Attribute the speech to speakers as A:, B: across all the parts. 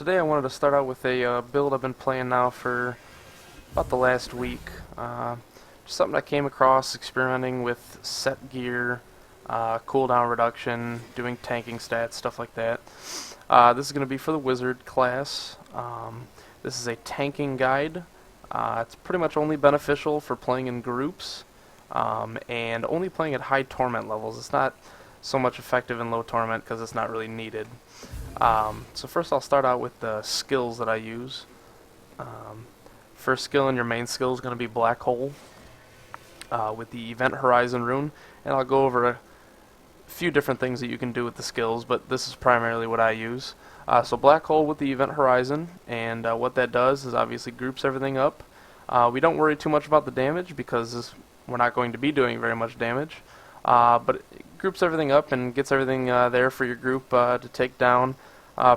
A: Today I wanted to start out with a build I've been playing now for about the last week. Just something I came across experimenting with set gear, cooldown reduction, doing tanking stats, stuff like that. This is going to be for the wizard class. This is a tanking guide. It's pretty much only beneficial for playing in groups and only playing at high torment levels. It's not so much effective in low torment because it's not really needed. So first I'll start out with the skills that I use. First skill in your main skill is going to be Black Hole with the Event Horizon rune, and I'll go over a few different things that you can do with the skills, but this is primarily what I use. So Black Hole with the Event Horizon, and what that does is obviously groups everything up. We don't worry too much about the damage because we're not going to be doing very much damage, but it groups everything up and gets everything there for your group to take down.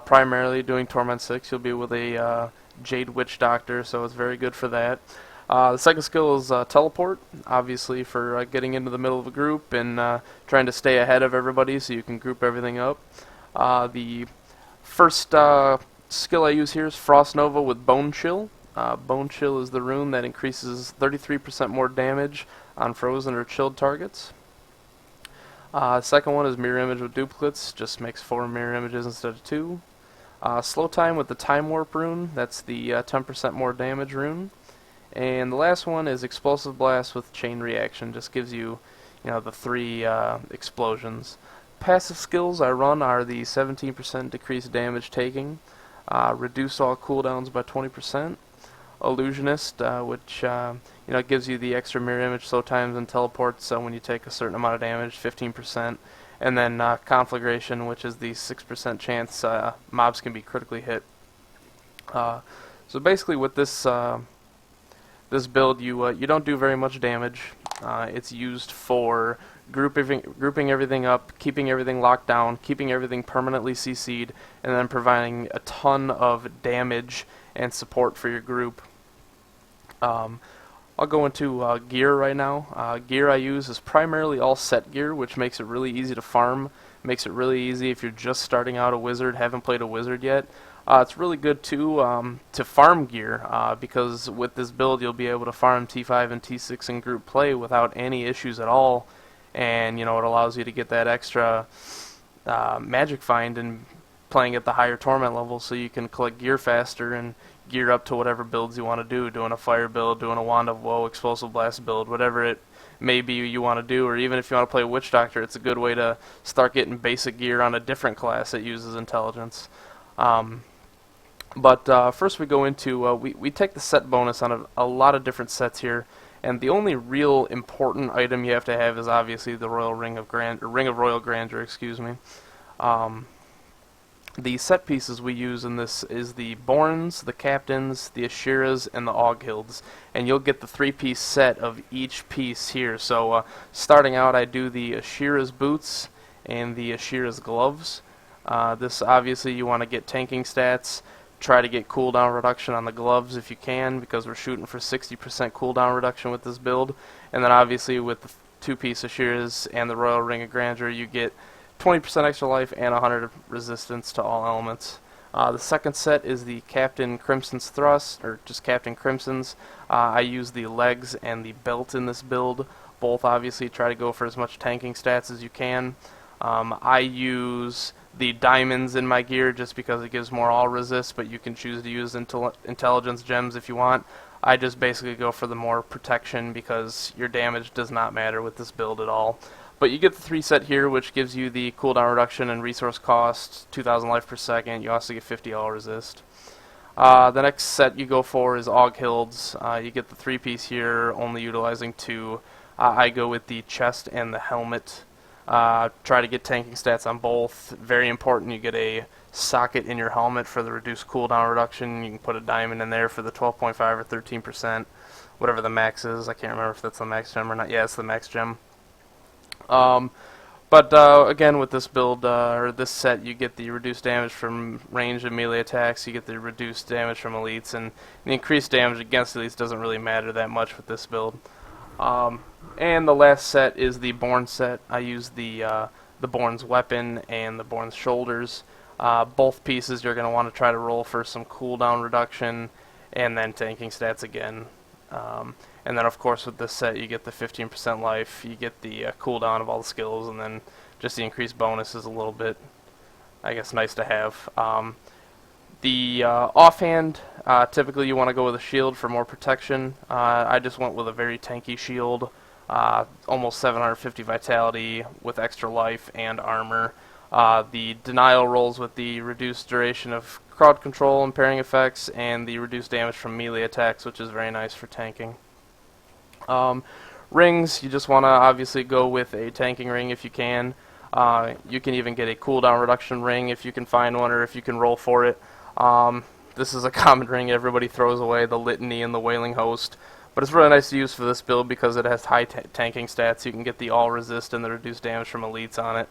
A: Primarily doing Torment 6, you'll be with a Jade Witch Doctor, so it's very good for that. The second skill is Teleport, obviously for getting into the middle of a group and trying to stay ahead of everybody so you can group everything up. The first skill I use here is Frost Nova with Bone Chill. Bone Chill is the rune that increases 33% more damage on frozen or chilled targets. Second one is Mirror Image with Duplicates, just makes 4 mirror images instead of 2. Slow Time with the Time Warp rune, that's the 10% more damage rune. And the last one is Explosive Blast with Chain Reaction, just gives you, the 3 explosions. Passive skills I run are the 17% decreased damage taking, reduce all cooldowns by 20%, Illusionist, which gives you the extra mirror image slow times and teleports when you take a certain amount of damage, 15%, and then Conflagration, which is the 6% chance mobs can be critically hit. So basically, with this this build, you don't do very much damage. It's used for grouping everything up, keeping everything locked down, keeping everything permanently CC'd, and then providing a ton of damage and support for your group. I'll go into gear right now. Gear I use is primarily all set gear, which makes it really easy to farm. Makes it really easy if you're just starting out a wizard, haven't played a wizard yet. It's really good too to farm gear because with this build you'll be able to farm T5 and T6 in group play without any issues at all, and it allows you to get that extra magic find and playing at the higher torment level, so you can collect gear faster and gear up to whatever builds you want to do, doing a fire build, doing a Wand of Woe, Explosive Blast build, whatever it may be you want to do, or even if you want to play a Witch Doctor, it's a good way to start getting basic gear on a different class that uses intelligence. But first we go into, we take the set bonus on a lot of different sets here, and the only real important item you have to have is obviously the Ring of Royal Grandeur, excuse me. The set pieces we use in this is the Borns, the Captains, the Ashiras, and the Aughilds, and you'll get the 3-piece set of each piece here. So starting out, I do the Ashira's boots and the Ashira's gloves. This obviously you want to get tanking stats. Try to get cooldown reduction on the gloves if you can, because we're shooting for 60% cooldown reduction with this build. And then obviously with the 2-piece Ashiras and the Royal Ring of Grandeur, you get 20% extra life and 100 resistance to all elements. The second set is the Captain Crimson's Thrust, or just Captain Crimson's. I use the legs and the belt in this build. Both obviously try to go for as much tanking stats as you can. I use the diamonds in my gear just because it gives more all resist, but you can choose to use intelligence gems if you want. I just basically go for the more protection because your damage does not matter with this build at all. But you get the 3 set here, which gives you the cooldown reduction and resource cost, 2,000 life per second. You also get 50 all resist. The next set you go for is Aughilds. You get the 3-piece here, only utilizing 2. I go with the chest and the helmet. Try to get tanking stats on both. Very important, you get a socket in your helmet for the reduced cooldown reduction. You can put a diamond in there for the 12.5 or 13%, whatever the max is. I can't remember if that's the max gem or not. Yeah, it's the max gem. Again, with this build, or this set, you get the reduced damage from ranged and melee attacks, you get the reduced damage from elites, and the increased damage against elites doesn't really matter that much with this build. And the last set is the Born set. I use the Born's weapon and the Born's shoulders. Both pieces you're going to want to try to roll for some cooldown reduction and then tanking stats again. And then of course with this set you get the 15% life, you get the cooldown of all the skills, and then just the increased bonus is a little bit, I guess, nice to have. The offhand, typically you want to go with a shield for more protection. I just went with a very tanky shield, almost 750 vitality with extra life and armor. The denial rolls with the reduced duration of crowd control and parrying effects, and the reduced damage from melee attacks, which is very nice for tanking. Rings, you just want to obviously go with a tanking ring if you can. You can even get a cooldown reduction ring if you can find one, or if you can roll for it. This is a common ring everybody throws away, the Litany and the Wailing Host. But it's really nice to use for this build because it has high tanking stats. You can get the all resist and the reduced damage from elites on it.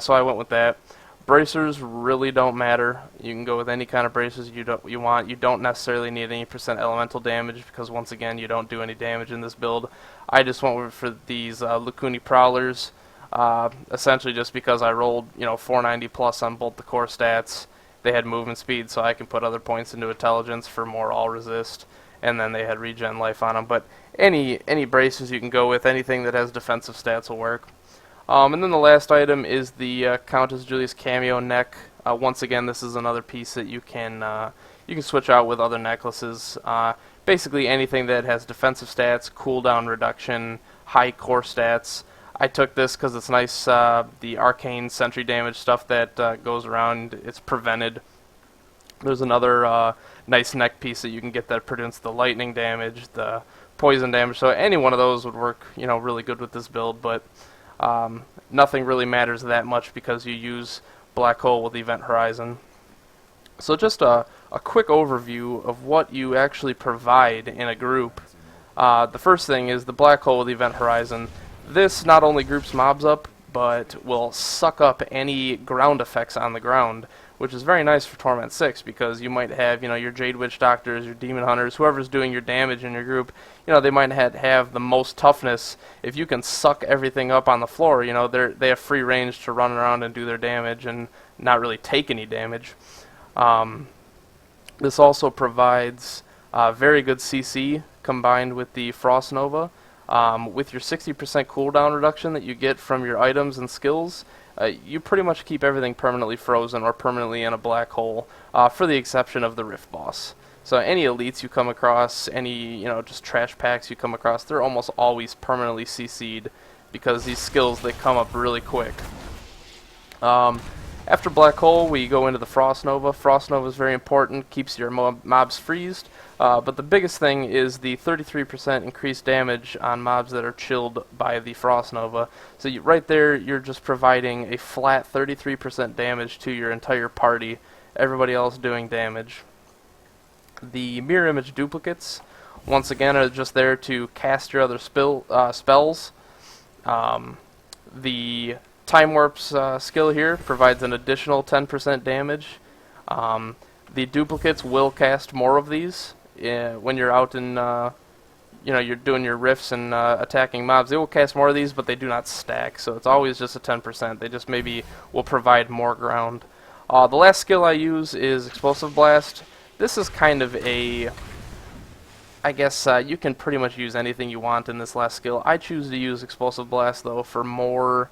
A: So I went with that. Bracers really don't matter. You can go with any kind of bracers you want. You don't necessarily need any % elemental damage because, once again, you don't do any damage in this build. I just went for these Lacuni Prowlers, essentially just because I rolled 490 plus on both the core stats. They had movement speed, so I can put other points into intelligence for more all resist, and then they had regen life on them. But any bracers you can go with, anything that has defensive stats will work. And then the last item is the Countess Julia's cameo neck. Once again, this is another piece that you can switch out with other necklaces. Basically anything that has defensive stats, cooldown reduction, high core stats. I took this because it's nice. The arcane sentry damage stuff that goes around, it's prevented. There's another nice neck piece that you can get that prevents the lightning damage, the poison damage. So any one of those would work, really good with this build. But nothing really matters that much because you use Black Hole with Event Horizon. So just a quick overview of what you actually provide in a group. The first thing is the Black Hole with Event Horizon. This not only groups mobs up, but will suck up any ground effects on the ground, which is very nice for Torment 6 because you might have, your Jade Witch Doctors, your Demon Hunters, whoever's doing your damage in your group, they might have the most toughness. If you can suck everything up on the floor, they have free range to run around and do their damage and not really take any damage. This also provides very good CC combined with the Frost Nova. With your 60% cooldown reduction that you get from your items and skills, you pretty much keep everything permanently frozen or permanently in a black hole, for the exception of the Rift Boss. So any elites you come across, any just trash packs you come across, they're almost always permanently CC'd because these skills, they come up really quick. After Black Hole, we go into the Frost Nova. Frost Nova is very important, keeps your mobs freezed, but the biggest thing is the 33% increased damage on mobs that are chilled by the Frost Nova. So right there, you're just providing a flat 33% damage to your entire party, everybody else doing damage. The Mirror Image Duplicates, once again, are just there to cast your other spells. The Time Warp's skill here provides an additional 10% damage. The duplicates will cast more of these when you're out in, you're doing your rifts and attacking mobs. They will cast more of these, but they do not stack, so it's always just a 10%. They just maybe will provide more ground. The last skill I use is Explosive Blast. This is kind of I guess you can pretty much use anything you want in this last skill. I choose to use Explosive Blast, though, for more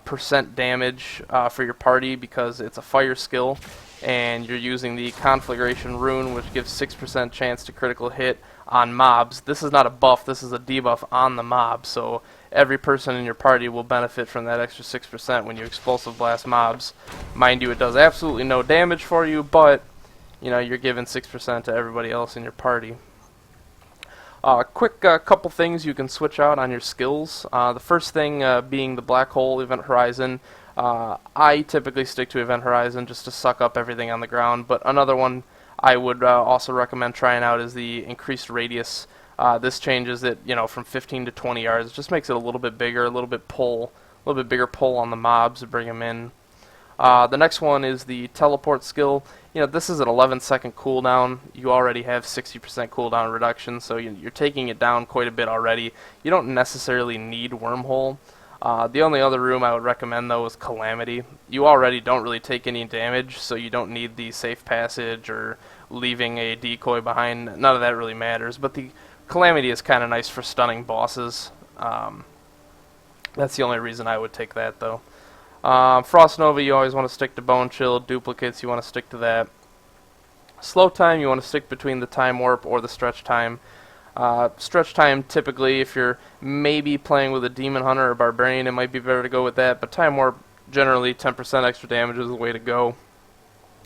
A: percent damage for your party because it's a fire skill and you're using the Conflagration Rune, which gives 6% chance to critical hit on mobs. This is not a buff, this is a debuff on the mob, so every person in your party will benefit from that extra 6% when you Explosive Blast mobs. Mind you, it does absolutely no damage for you, but you're giving 6% to everybody else in your party. Quick couple things you can switch out on your skills. The first thing being the Black Hole Event Horizon. I typically stick to Event Horizon just to suck up everything on the ground, but another one I would also recommend trying out is the Increased Radius. This changes it, from 15 to 20 yards. It just makes it a little bit bigger, a little bit bigger pull on the mobs to bring them in. The next one is the Teleport skill. This is an 11-second cooldown. You already have 60% cooldown reduction, so you're taking it down quite a bit already. You don't necessarily need Wormhole. The only other room I would recommend though is Calamity. You already don't really take any damage, so you don't need the safe passage or leaving a decoy behind. None of that really matters, but the Calamity is kind of nice for stunning bosses. That's the only reason I would take that though. Frost Nova, you always want to stick to Bone Chill. Duplicates, you want to stick to that. Slow Time, you want to stick between the Time Warp or the Stretch Time. Stretch Time, typically, if you're maybe playing with a Demon Hunter or Barbarian, it might be better to go with that, but Time Warp, generally 10% extra damage is the way to go.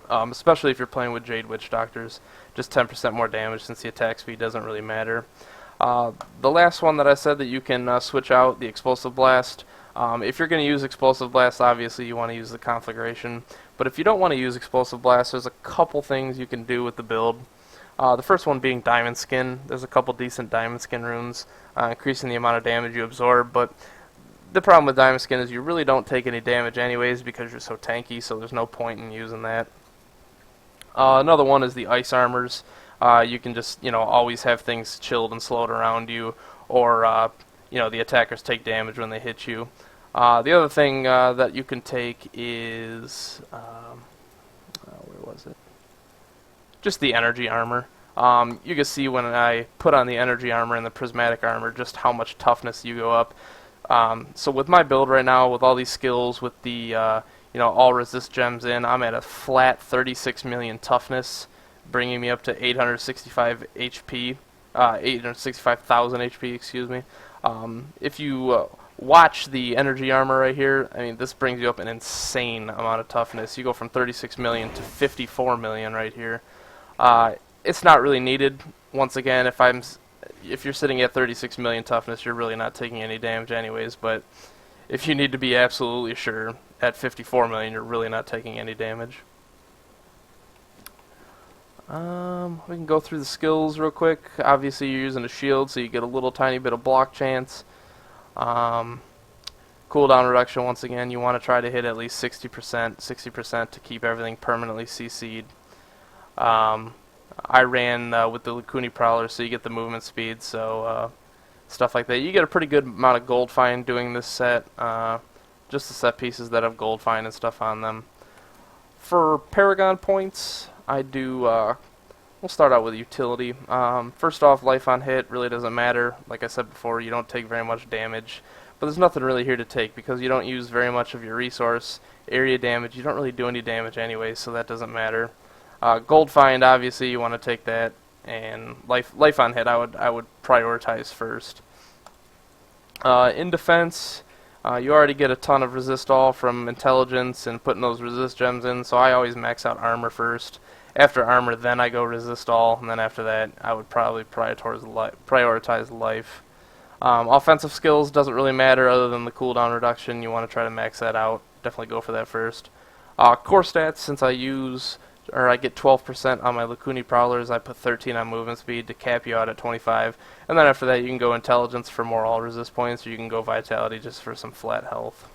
A: Especially if you're playing with Jade Witch Doctors. Just 10% more damage since the attack speed doesn't really matter. The last one that I said that you can switch out, the Explosive Blast. If you're going to use Explosive Blast, obviously you want to use the Conflagration. But if you don't want to use Explosive Blast, there's a couple things you can do with the build. The first one being Diamond Skin. There's a couple decent Diamond Skin runes, increasing the amount of damage you absorb, but the problem with Diamond Skin is you really don't take any damage anyways because you're so tanky, so there's no point in using that. Another one is the Ice Armors. You can just, always have things chilled and slowed around you, or, the attackers take damage when they hit you. The other thing that you can take is, where was it? Just the Energy Armor. You can see when I put on the Energy Armor and the Prismatic Armor just how much toughness you go up. So with my build right now, with all these skills, with the all resist gems in, I'm at a flat 36 million toughness, bringing me up to 865 HP, 865,000 HP, excuse me. If you watch the Energy Armor right here, I mean, this brings you up an insane amount of toughness. You go from 36 million to 54 million right here. It's not really needed. Once again, if you're sitting at 36 million toughness, you're really not taking any damage anyways, but if you need to be absolutely sure, at 54 million, you're really not taking any damage. We can go through the skills real quick. Obviously, you're using a shield, so you get a little tiny bit of block chance. Cooldown reduction, once again, you want to try to hit at least 60% to keep everything permanently CC'd. I ran with the Lakuni Prowler, so you get the movement speed, so stuff like that. You get a pretty good amount of gold find doing this set, just the set pieces that have gold find and stuff on them. For Paragon points, I do, we'll start out with utility. First off, life on hit really doesn't matter. Like I said before, you don't take very much damage, but there's nothing really here to take because you don't use very much of your resource. Area damage, you don't really do any damage anyway, so that doesn't matter. Gold find, obviously, you want to take that, and life on hit, I would prioritize first. In defense, you already get a ton of resist all from intelligence and putting those resist gems in, so I always max out armor first. After armor, then I go resist all, and then after that, I would probably prioritize life. Offensive skills doesn't really matter other than the cooldown reduction. You want to try to max that out. Definitely go for that first. Core stats, since I get 12% on my Lakuni Prowlers, I put 13 on movement speed to cap you out at 25. And then after that, you can go intelligence for more all resist points, or you can go vitality just for some flat health.